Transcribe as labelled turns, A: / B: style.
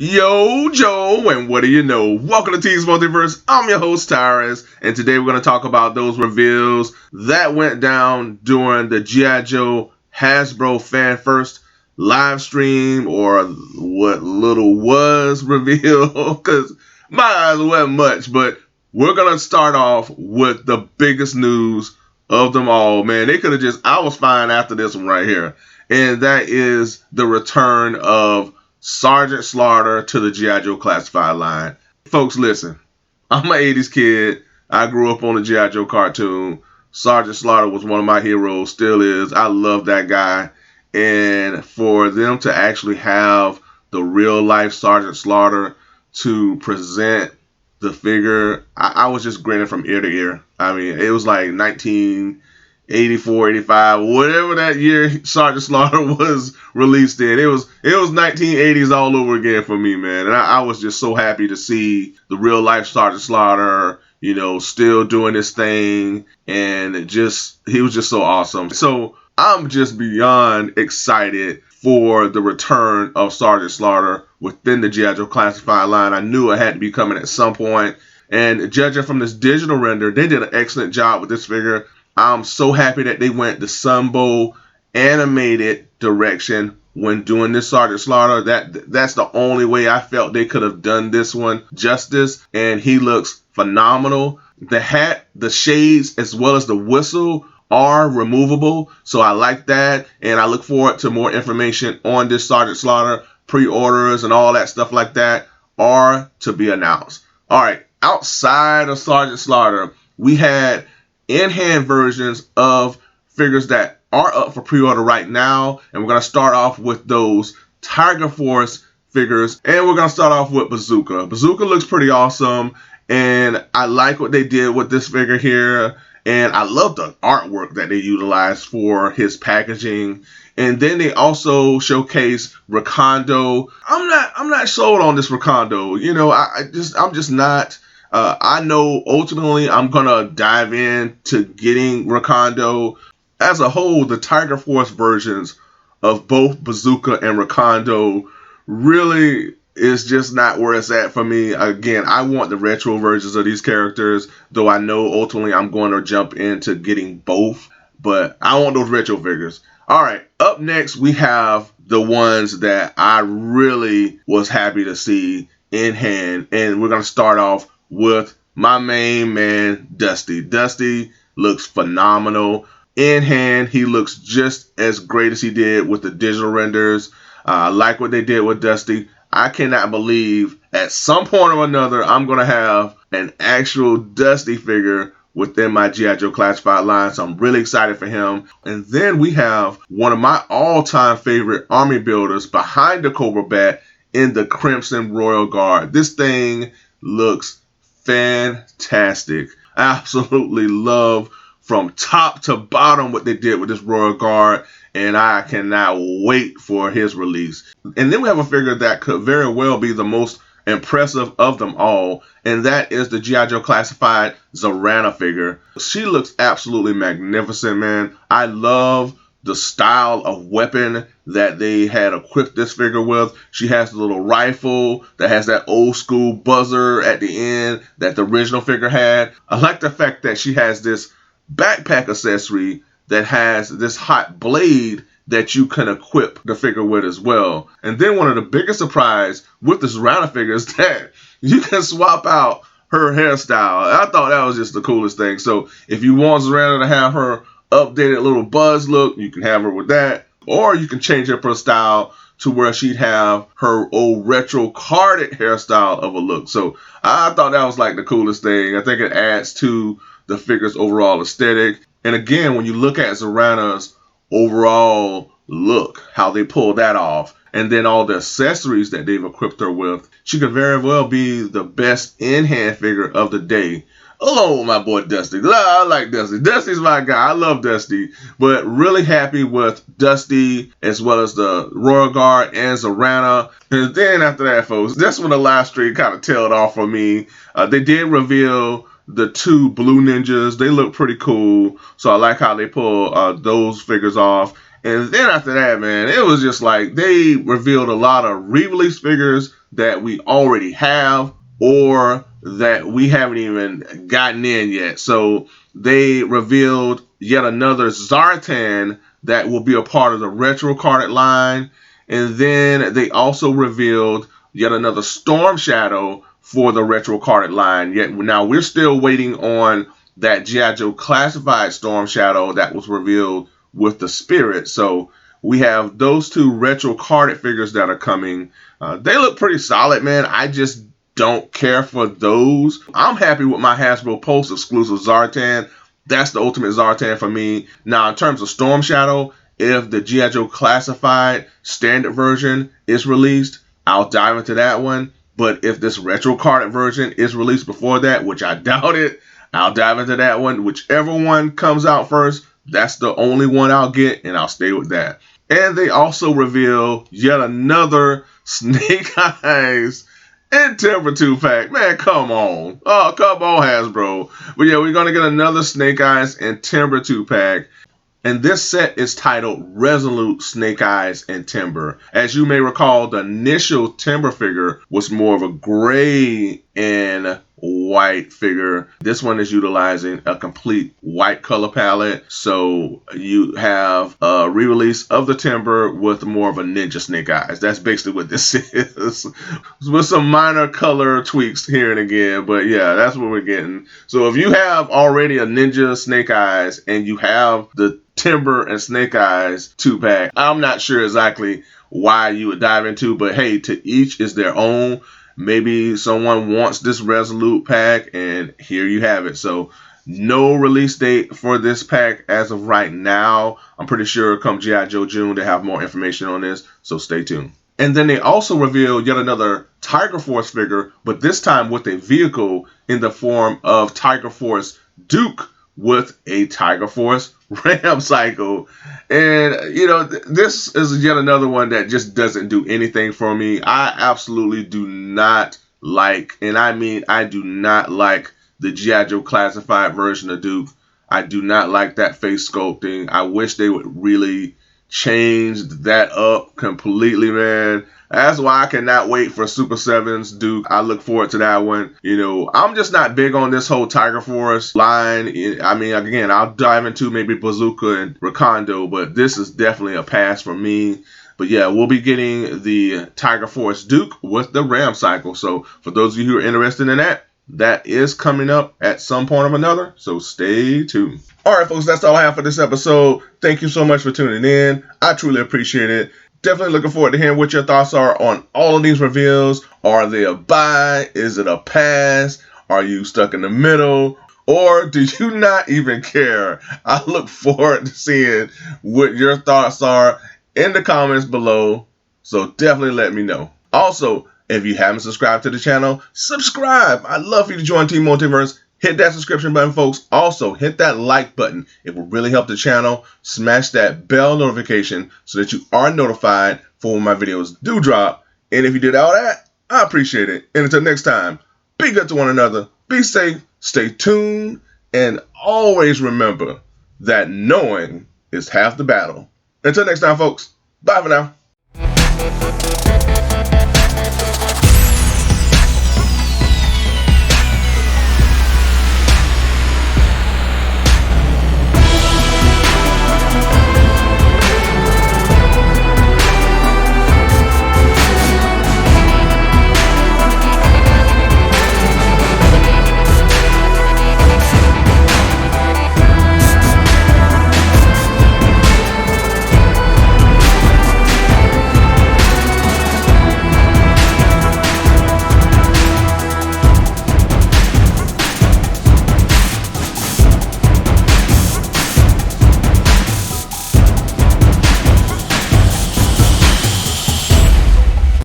A: Yo, Joe, and what do you know? Welcome to T's Multiverse. I'm your host, Tyrus, and today we're going to talk about those reveals that went down during the G.I. Joe Hasbro Fan First live stream, or what little was revealed, because my eyes wasn't much, but we're going to start off with the biggest news of them all. Man, they could have I was fine after this one right here, and that is the return of Sgt Slaughter to the G.I. Joe Classified line. Folks, listen. I'm an 80s kid. I grew up on the G.I. Joe cartoon. Sgt Slaughter was one of my heroes, still is. I love that guy. And for them to actually have the real life Sgt Slaughter to present the figure, I was just grinning from ear to ear. I mean, it was like 1984, 85, whatever that year Sgt Slaughter was released in. It was 1980s all over again for me, man. And I was just so happy to see the real life Sgt Slaughter, still doing his thing, and he was just so awesome. So I'm just beyond excited for the return of Sgt Slaughter within the G.I. Joe Classified line. I knew it had to be coming at some point. And judging from this digital render, they did an excellent job with this figure. I'm so happy that they went the Sunbow animated direction when doing this Sgt Slaughter. That's the only way I felt they could have done this one justice, and he looks phenomenal. The hat, the shades, as well as the whistle are removable, so I like that, and I look forward to more information on this Sgt Slaughter. Pre-orders and all that stuff like that are to be announced. All right, outside of Sgt Slaughter, we had in-hand versions of figures that are up for pre-order right now, and we're going to start off with those Tiger Force figures, and we're going to start off with Bazooka. Bazooka looks pretty awesome, and I like what they did with this figure here, and I love the artwork that they utilized for his packaging. And then they also showcase Recondo. I'm not sold on this Recondo. I'm just not. I know ultimately I'm gonna dive into getting Recondo. As a whole, the Tiger Force versions of both Bazooka and Recondo really is just not where it's at for me. Again, I want the retro versions of these characters, though I know ultimately I'm going to jump into getting both, but I want those retro figures. All right, up next we have the ones that I really was happy to see in hand, and we're going to start off with my main man, Dusty. Dusty looks phenomenal. In hand, he looks just as great as he did with the digital renders. I like what they did with Dusty. I cannot believe at some point or another I'm going to have an actual Dusty figure within my G.I. Joe Classified line, so I'm really excited for him. And then we have one of my all-time favorite army builders behind the Cobra bat in the Crimson Royal Guard. This thing looks fantastic. I absolutely love from top to bottom what they did with this Royal Guard, and I cannot wait for his release. And then we have a figure that could very well be the most impressive of them all, and that is the G.I. Joe Classified Zarana figure. She looks absolutely magnificent, man. I love the style of weapon that they had equipped this figure with. She has the little rifle that has that old school buzzer at the end that the original figure had. I like the fact that she has this backpack accessory that has this hot blade that you can equip the figure with as well. And then one of the biggest surprise with this Zarana figure is that you can swap out her hairstyle. I thought that was just the coolest thing. So if you want Zarana to have her updated little buzz look, you can have her with that. Or you can change up her style to where she'd have her old retro carded hairstyle of a look. So I thought that was like the coolest thing. I think it adds to the figure's overall aesthetic. And again, when you look at Zarana's overall look, how they pull that off, and then all the accessories that they've equipped her with, she could very well be the best in-hand figure of the day, along with my boy Dusty. I like Dusty. Dusty's my guy. I love Dusty. But really happy with Dusty as well as the Royal Guard and Zarana. And then after that, folks, that's when the live stream kind of tailed off for me. They did reveal the two Blue Ninjas. They look pretty cool. So I like how they pull those figures off. And then after that, man, it was just like they revealed a lot of re-release figures that we already have or that we haven't even gotten in yet. So they revealed yet another Zartan that will be a part of the retro carded line. And then they also revealed yet another Storm Shadow for the retro carded line. Yet now we're still waiting on that G.I. Joe classified Storm Shadow that was revealed with the Spirit. So we have those two retro carded figures that are coming. They look pretty solid, man. I just don't care for those. I'm happy with my Hasbro Pulse exclusive Zartan. That's the ultimate Zartan for me. Now, in terms of Storm Shadow, if the G.I. Joe classified standard version is released, I'll dive into that one. But if this retro carded version is released before that, which I doubt it, I'll dive into that one. Whichever one comes out first, that's the only one I'll get, and I'll stay with that. And they also reveal yet another Snake Eyes and Timber 2-pack. Man, come on. Oh, come on, Hasbro. But yeah, we're going to get another Snake Eyes and Timber 2-pack. And this set is titled Resolute Snake Eyes and Timber. As you may recall, the initial Timber figure was more of a gray and white figure. This one is utilizing a complete white color palette. So you have a re-release of the Timber with more of a ninja Snake Eyes. That's basically what this is. With some minor color tweaks here and again. But yeah, that's what we're getting. So if you have already a ninja Snake Eyes and you have the Timber and Snake Eyes 2-pack, I'm not sure exactly why you would dive into, but hey, to each is their own. Maybe someone wants this Resolute pack, and here you have it. So no release date for this pack as of right now. I'm pretty sure come G.I. Joe June they have more information on this, so stay tuned. And then they also revealed yet another Tiger Force figure, but this time with a vehicle in the form of Tiger Force Duke with a Tiger Force Ram Cycle. And, you know, this is yet another one that just doesn't do anything for me. I absolutely do not like, and I mean I do not like the G.I. Joe classified version of Duke. I do not like that face sculpting. I wish they would really change that up completely, man. That's why I cannot wait for Super 7's Duke. I look forward to that one. You know, I'm just not big on this whole Tiger Force line. I mean, again, I'll dive into maybe Bazooka and Recondo, but this is definitely a pass for me. But yeah, we'll be getting the Tiger Force Duke with the Ram Cycle. So for those of you who are interested in that, that is coming up at some point or another. So stay tuned. All right, folks, that's all I have for this episode. Thank you so much for tuning in. I truly appreciate it. Definitely looking forward to hearing what your thoughts are on all of these reveals. Are they a buy? Is it a pass? Are you stuck in the middle? Or do you not even care? I look forward to seeing what your thoughts are in the comments below. So definitely let me know. Also, if you haven't subscribed to the channel, subscribe. I'd love for you to join Team Multiverse. Hit that subscription button, folks. Also, hit that like button. It will really help the channel. Smash that bell notification so that you are notified for when my videos do drop. And if you did all that, I appreciate it. And until next time, be good to one another. Be safe. Stay tuned. And always remember that knowing is half the battle. Until next time, folks. Bye for now.